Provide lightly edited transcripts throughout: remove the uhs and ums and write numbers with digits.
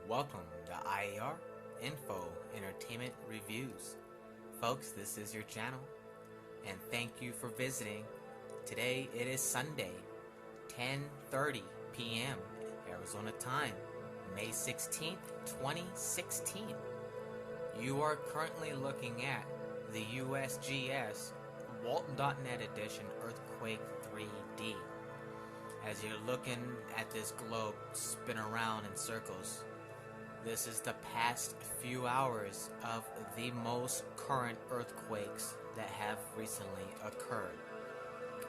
Welcome to IER Info Entertainment Reviews. Folks, this is your channel, and thank you for visiting. Today it is Sunday, 10:30 p.m. Arizona time, May 16th, 2016. You are currently looking at the USGS Walton.net Edition Earthquake 3D. As you're looking at this globe spin around in circles, this is the past few hours of the most current earthquakes that have recently occurred.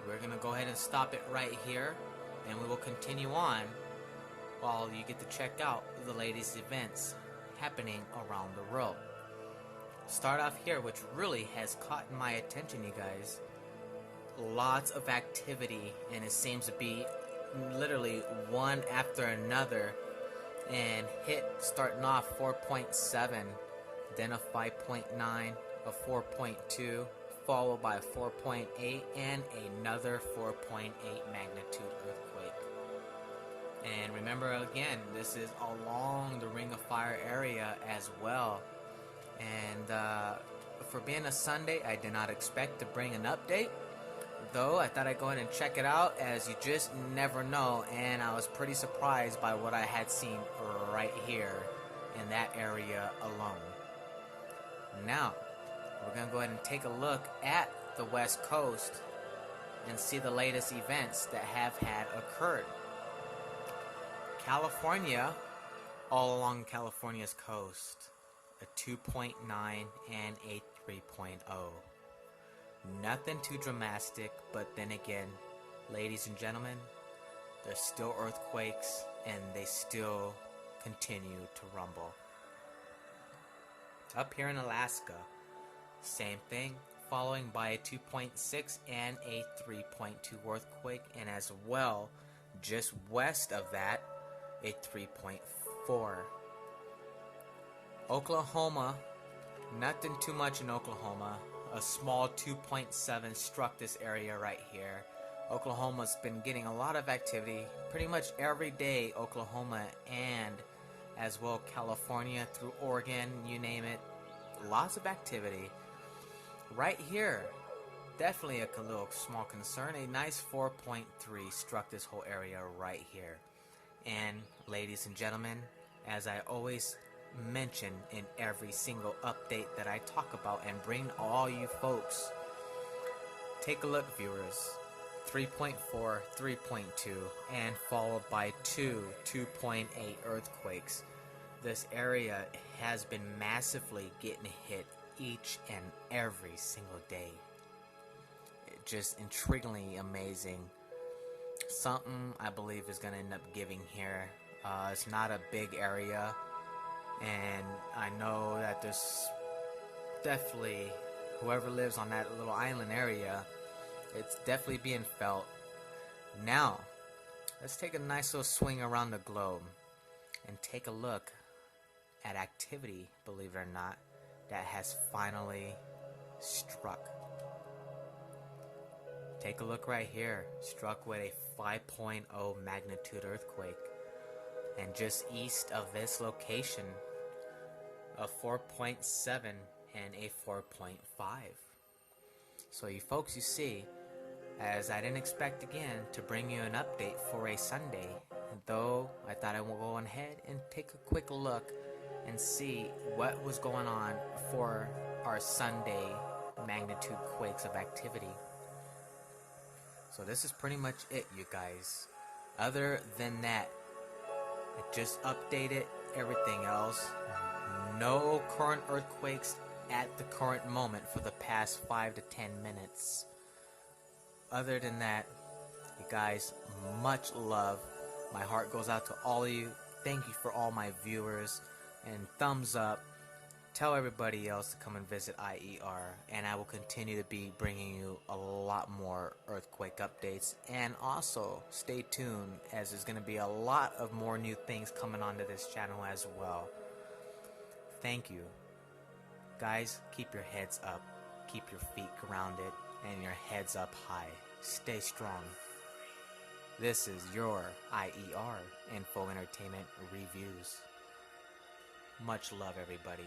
We're going to go ahead and stop it right here, and we will continue on while you get to check out the latest events happening around the world. Start off here, which really has caught my attention, you guys. Lots of activity, and it seems to be literally one after another, and hit starting off 4.7, then a 5.9, a 4.2, followed by a 4.8 and another 4.8 magnitude earthquake. And remember, again, this is along the Ring of Fire area as well. And for being a Sunday, I did not expect to bring an update, though I thought I'd go ahead and check it out, as you just never know. And I was pretty surprised by what I had seen right here in that area alone. Now we're gonna go ahead and take a look at the West Coast and see the latest events that have had occurred. California, all along California's coast, a 2.9 and a 3.0. Nothing too dramatic, but then again, ladies and gentlemen, there's still earthquakes and they still continue to rumble. Up here in Alaska, same thing, following by a 2.6 and a 3.2 earthquake, and as well, just west of that, a 3.4. Oklahoma, nothing too much in Oklahoma. A small 2.7 struck this area right here. Oklahoma's been getting a lot of activity pretty much every day. Oklahoma and as well California through Oregon, you name it, lots of activity. Right here, definitely a little small concern. A nice 4.3 struck this whole area right here. And ladies and gentlemen, as I always mention in every single update that I talk about and bring all you folks, take a look, viewers. 3.4, 3.2, and followed by 2.8 earthquakes. This area has been massively getting hit each and every single day. Just intriguingly amazing. Something I believe is going to end up giving here. It's not a big area, and I know that there's definitely, whoever lives on that little island area, it's definitely being felt. Now, let's take a nice little swing around the globe and take a look at activity, believe it or not, that has finally struck. Take a look right here, struck with a 5.0 magnitude earthquake. And just east of this location, a 4.7 and a 4.5. So you folks, you see, as I didn't expect again to bring you an update for a Sunday, though I thought I would go ahead and take a quick look and see what was going on for our Sunday magnitude quakes of activity. So this is pretty much it, you guys. Other than that, I just updated everything else. No current earthquakes at the current moment for the past 5 to 10 minutes. Other than that, you guys, much love. My heart goes out to all of you. Thank you for all my viewers, and thumbs up. Tell everybody else to come and visit IER, and I will continue to be bringing you a lot more earthquake updates. And also stay tuned, as there's going to be a lot of more new things coming onto this channel as well. Thank you guys. Keep your heads up, keep your feet grounded, and your heads up high. Stay strong. This is your IER Info Entertainment Reviews. Much love, everybody.